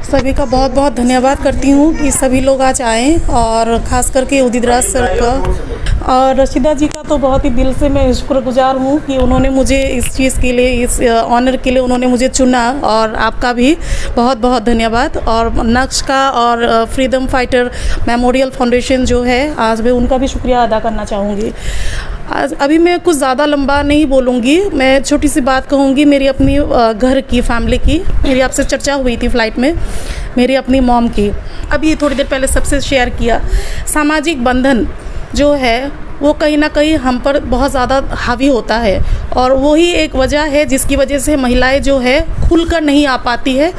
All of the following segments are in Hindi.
सभी का बहुत बहुत धन्यवाद करती हूँ कि सभी लोग आज आए और ख़ास करके उदितराज सर का और रशीदा जी का तो बहुत ही दिल से मैं शुक्रगुजार हूँ कि उन्होंने मुझे इस चीज़ के लिए, इस ऑनर के लिए उन्होंने मुझे चुना। और आपका भी बहुत बहुत धन्यवाद। और नक्श का और फ्रीडम फाइटर मेमोरियल फाउंडेशन जो है, आज मैं उनका भी शुक्रिया अदा करना चाहूँगी। आज अभी मैं कुछ ज़्यादा लंबा नहीं बोलूँगी, मैं छोटी सी बात कहूँगी मेरी अपनी घर की, फैमिली की। मेरी आपसे चर्चा हुई थी फ़्लाइट में, मेरी अपनी मॉम की, अभी थोड़ी देर पहले सबसे शेयर किया। सामाजिक बंधन जो है वो कहीं ना कहीं हम पर बहुत ज़्यादा हावी होता है और वही एक वजह है जिसकी वजह से महिलाएं जो है खुलकर नहीं आ पाती है।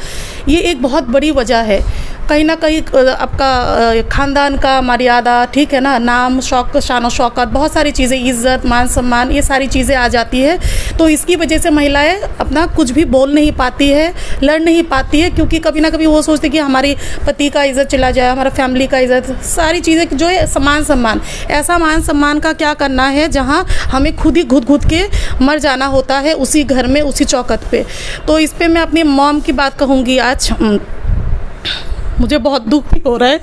ये एक बहुत बड़ी वजह है। कहीं ना कहीं आपका ख़ानदान का मर्यादा, ठीक है ना, नाम, शौक, शान और शौकत, बहुत सारी चीज़ें, इज़्ज़त, मान सम्मान, ये सारी चीज़ें आ जाती है। तो इसकी वजह से महिलाएं अपना कुछ भी बोल नहीं पाती है, लड़ नहीं पाती है, क्योंकि कभी ना कभी वो सोचती कि हमारी पति का इज़्ज़त चला जाए, हमारा फैमिली का इज़्ज़त, सारी चीज़ें जो है मान सम्मान। ऐसा मान सम्मान का क्या करना है जहाँ हमें खुद ही घुट के मर जाना होता है उसी घर में, उसी चौखट पे। तो इस पर मैं अपनी मॉम की बात कहूँगी। आज मुझे बहुत दुख भी हो रहा है।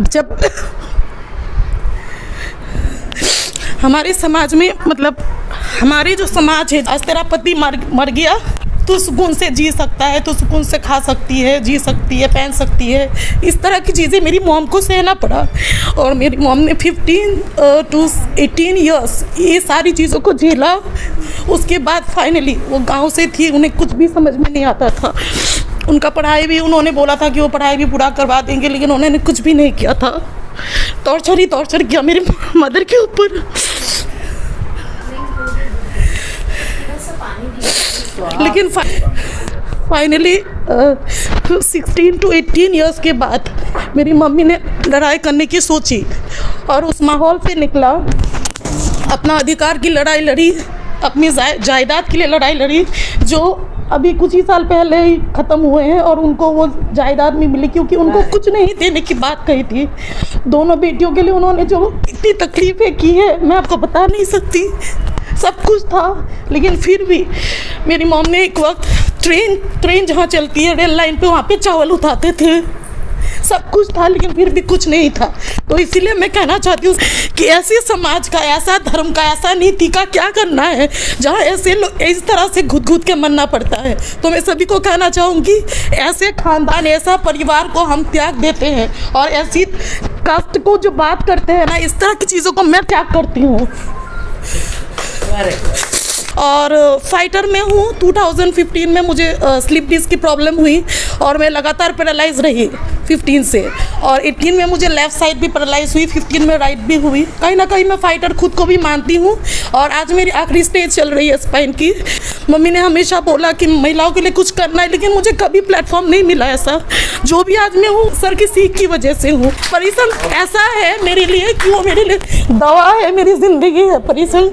जब हमारे समाज में, मतलब हमारे जो समाज है, आज तेरा पति मर गया तो सुकून से जी सकता है, तो सुकून से खा सकती है, जी सकती है, पहन सकती है, इस तरह की चीज़ें मेरी मॉम को सहना पड़ा। और मेरी मॉम ने 15 to 18 ईयर्स ये सारी चीज़ों को झेला। उसके बाद फाइनली वो गांव से थी, उन्हें कुछ भी समझ में नहीं आता था। उनका पढ़ाई भी, उन्होंने बोला था कि वो पढ़ाई भी पूरा करवा देंगे, लेकिन उन्होंने कुछ भी नहीं किया था। टॉर्चर ही टॉर्चर किया मेरी मदर के ऊपर। लेकिन फाइनली 16 to 18 ईयर्स के बाद मेरी मम्मी ने लड़ाई करने की सोची और उस माहौल से निकला, अपना अधिकार की लड़ाई लड़ी, अपनी जायदाद के लिए लड़ाई लड़ी, जो अभी कुछ ही साल पहले ही ख़त्म हुए हैं। और उनको वो जायदाद में मिली क्योंकि उनको कुछ नहीं देने की बात कही थी। दोनों बेटियों के लिए उन्होंने जो इतनी तकलीफ़ें की है मैं आपको बता नहीं सकती। सब कुछ था, लेकिन फिर भी मेरी मॉम ने एक वक्त ट्रेन जहाँ चलती है रेल लाइन पे, वहाँ पे चावल उठाते थे। सब कुछ था, लेकिन फिर भी कुछ नहीं था। तो इसीलिए मैं कहना चाहती हूँ कि ऐसे समाज का, ऐसा धर्म का, ऐसा नीति का क्या करना है जहाँ ऐसे लोग इस तरह से घुट के मरना पड़ता है। तो मैं सभी को कहना चाहूँगी, ऐसे खानदान, ऐसा परिवार को हम त्याग देते हैं और ऐसी कास्ट को जो बात करते हैं ना, इस तरह की चीज़ों को मैं त्याग करती हूँ। और फाइटर में हूँ। 2015 में मुझे स्लिप डिस्क की प्रॉब्लम हुई और मैं लगातार पैरालाइज रही 15 से, और 18 में मुझे लेफ़्ट साइड भी पैरालाइज हुई, 15 में राइट भी हुई। कहीं ना कहीं मैं फाइटर खुद को भी मानती हूँ और आज मेरी आखिरी स्टेज चल रही है स्पाइन की। मम्मी ने हमेशा बोला कि महिलाओं के लिए कुछ करना है, लेकिन मुझे कभी प्लेटफॉर्म नहीं मिला ऐसा। जो भी आज मैं हूँ सर की सीख की वजह से हूँ। परिश्रम ऐसा है मेरे लिए कि वो मेरे लिए दवा है, मेरी ज़िंदगी है परिश्रम।